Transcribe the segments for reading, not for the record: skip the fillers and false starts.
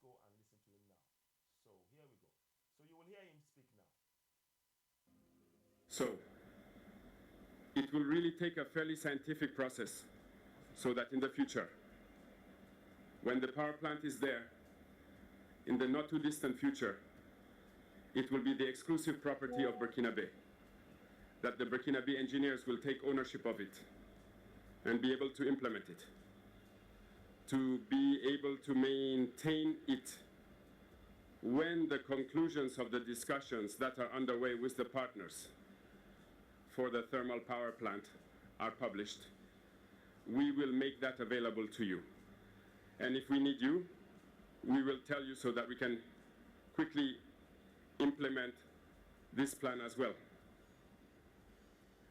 go and listen to him now. So here we go. So you will hear him speak now. So it will really take a fairly scientific process so that in the future, when the power plant is there, in the not too distant future, it will be the exclusive property of Burkina Faso, that the Burkina Faso engineers will take ownership of it and be able to implement it, to be able to maintain it when the conclusions of the discussions that are underway with the partners for the thermal power plant are published. We will make that available to you. And if we need you, we will tell you so that we can quickly implement this plan as well.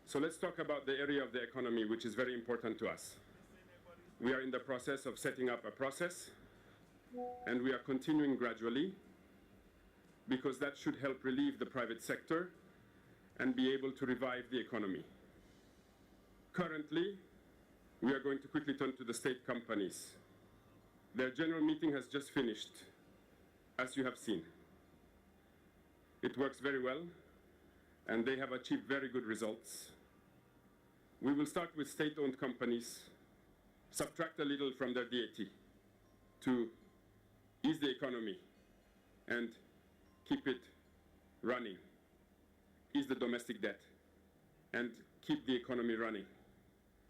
So let's talk about the area of the economy, which is very important to us. We are in the process of setting up a process, and we are continuing gradually, because that should help relieve the private sector and be able to revive the economy. Currently, we are going to quickly turn to the state companies. Their general meeting has just finished, as you have seen. It works very well, and they have achieved very good results. We will start with state-owned companies, subtract a little from their DAT to ease the economy and keep it running, ease the domestic debt, and keep the economy running.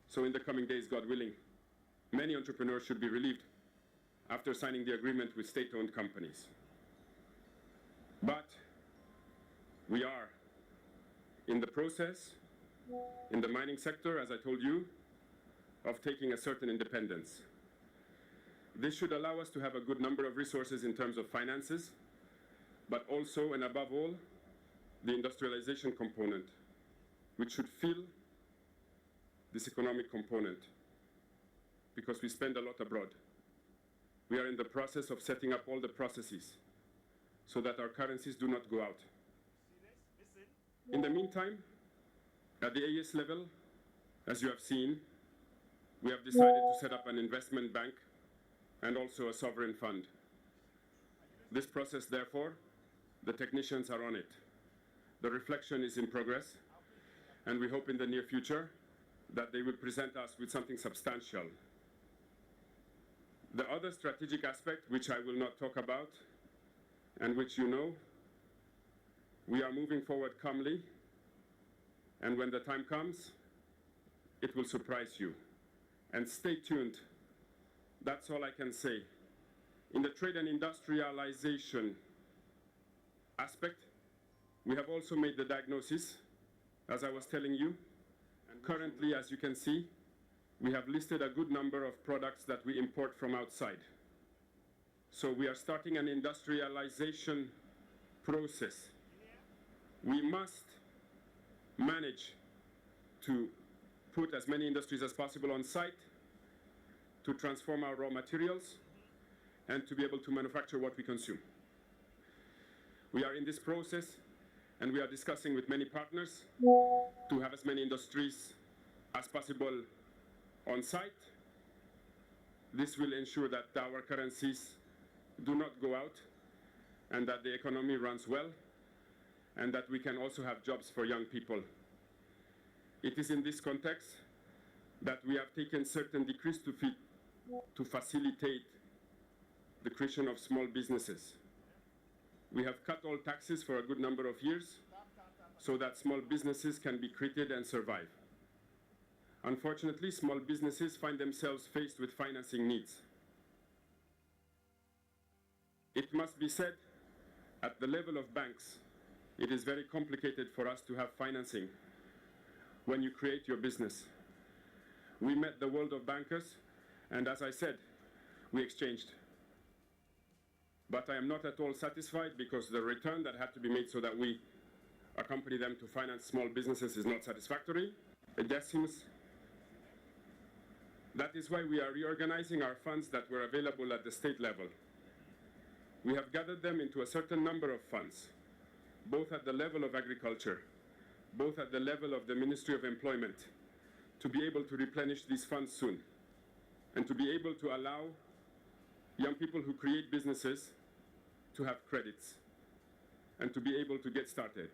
So in the coming days, God willing, many entrepreneurs should be relieved after signing the agreement with state-owned companies. But we are in the process, in the mining sector, as I told you, of taking a certain independence. This should allow us to have a good number of resources in terms of finances, but also, and above all, the industrialization component, which should fill this economic component, because we spend a lot abroad. We are in the process of setting up all the processes so that our currencies do not go out. In the meantime, at the AES level, as you have seen, we have decided to set up an investment bank and also a sovereign fund. This process, therefore, the technicians are on it. The reflection is in progress, and we hope in the near future that they will present us with something substantial. The other strategic aspect, which I will not talk about, and which you know, we are moving forward calmly, and when the time comes, it will surprise you. And stay tuned. That's all I can say. In the trade and industrialization aspect, we have also made the diagnosis, as I was telling you. And currently, as you can see, we have listed a good number of products that we import from outside. So we are starting an industrialization process. We must manage to put as many industries as possible on site to transform our raw materials and to be able to manufacture what we consume. We are in this process, and we are discussing with many partners to have as many industries as possible on site. This will ensure that our currencies do not go out and that the economy runs well and that we can also have jobs for young people. It is in this context that we have taken certain decrees to facilitate the creation of small businesses. We have cut all taxes for a good number of years so that small businesses can be created and survive. Unfortunately, small businesses find themselves faced with financing needs. It must be said, at the level of banks, it is very complicated for us to have financing when you create your business. We met the world of bankers, and as I said, we exchanged. But I am not at all satisfied, because the return that had to be made so that we accompany them to finance small businesses is not satisfactory. That is why we are reorganizing our funds that were available at the state level. We have gathered them into a certain number of funds, both at the level of agriculture, both at the level of the Ministry of Employment, to be able to replenish these funds soon, and to be able to allow young people who create businesses to have credits and to be able to get started.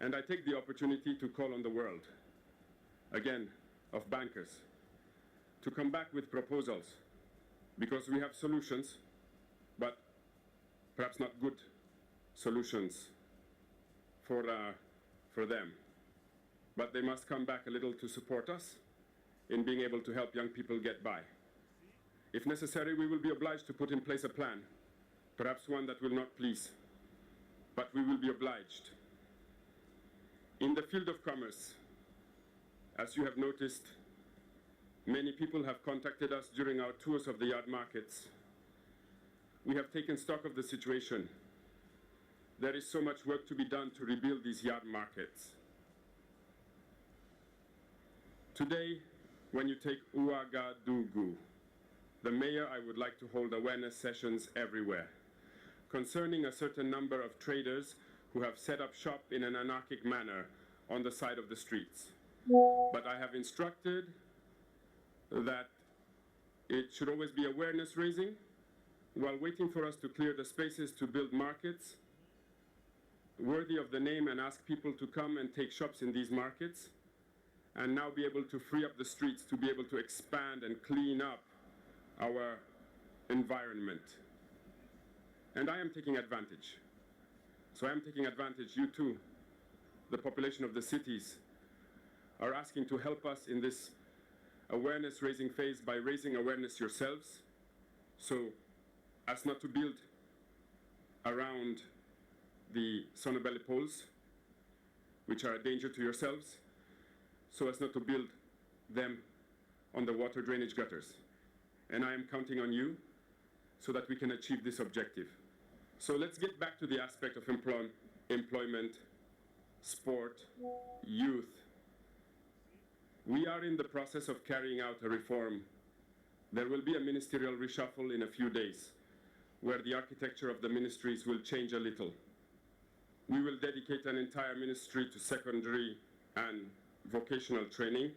And I take the opportunity to call on the world, again, of bankers, to come back with proposals, because we have solutions, but perhaps not good solutions for them. But they must come back a little to support us in being able to help young people get by. If necessary, we will be obliged to put in place a plan, perhaps one that will not please, but we will be obliged. In the field of commerce, as you have noticed, many people have contacted us during our tours of the yard markets. We have taken stock of the situation. There is so much work to be done to rebuild these yard markets. Today, when you take Ouagadougou, the mayor, I would like to hold awareness sessions everywhere concerning a certain number of traders who have set up shop in an anarchic manner on the side of the streets. But I have instructed that it should always be awareness raising while waiting for us to clear the spaces to build markets worthy of the name and ask people to come and take shops in these markets, and now be able to free up the streets to be able to expand and clean up our environment. And I am taking advantage. So I am taking advantage. You too, the population of the cities, are asking to help us in this awareness raising phase by raising awareness yourselves, so as not to build around the Sonobele poles, which are a danger to yourselves, so as not to build them on the water drainage gutters. And I am counting on you so that we can achieve this objective. So let's get back to the aspect of employment, sport, youth. We are in the process of carrying out a reform. There will be a ministerial reshuffle in a few days, where the architecture of the ministries will change a little. We will dedicate an entire ministry to secondary and vocational training,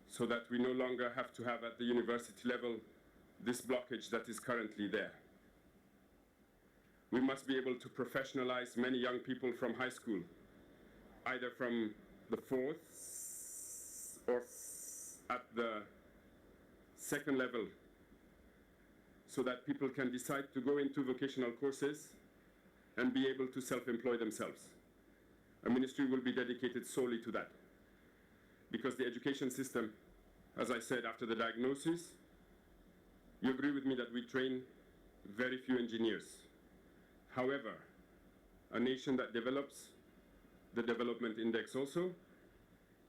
so that we no longer have to have at the university level this blockage that is currently there. We must be able to professionalize many young people from high school, either from the fourth or at the second level, so that people can decide to go into vocational courses and be able to self-employ themselves. A ministry will be dedicated solely to that, because the education system, as I said, after the diagnosis, you agree with me that we train very few engineers. However, a nation that develops, the development index also,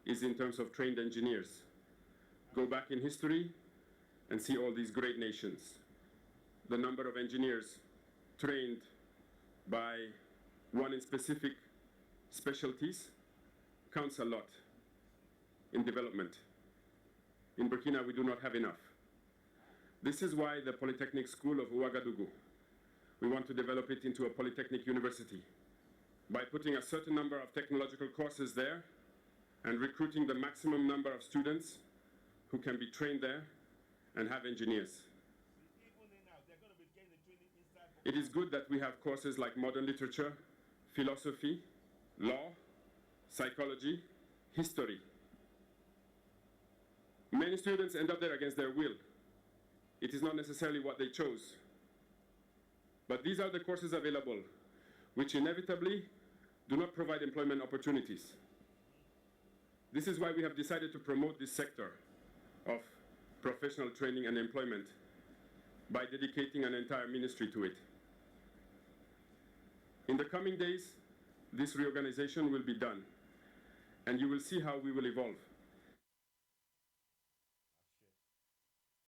is in terms of trained engineers. Go back in history and see all these great nations. The number of engineers trained by one in specific specialties counts a lot in development. In Burkina, we do not have enough. This is why the Polytechnic School of Ouagadougou, we want to develop it into a Polytechnic University by putting a certain number of technological courses there and recruiting the maximum number of students who can be trained there and have engineers. It is good that we have courses like modern literature, philosophy, law, psychology, history. Many students end up there against their will. It is not necessarily what they chose. But these are the courses available, which inevitably do not provide employment opportunities. This is why we have decided to promote this sector of professional training and employment by dedicating an entire ministry to it. In the coming days, this reorganization will be done, and you will see how we will evolve.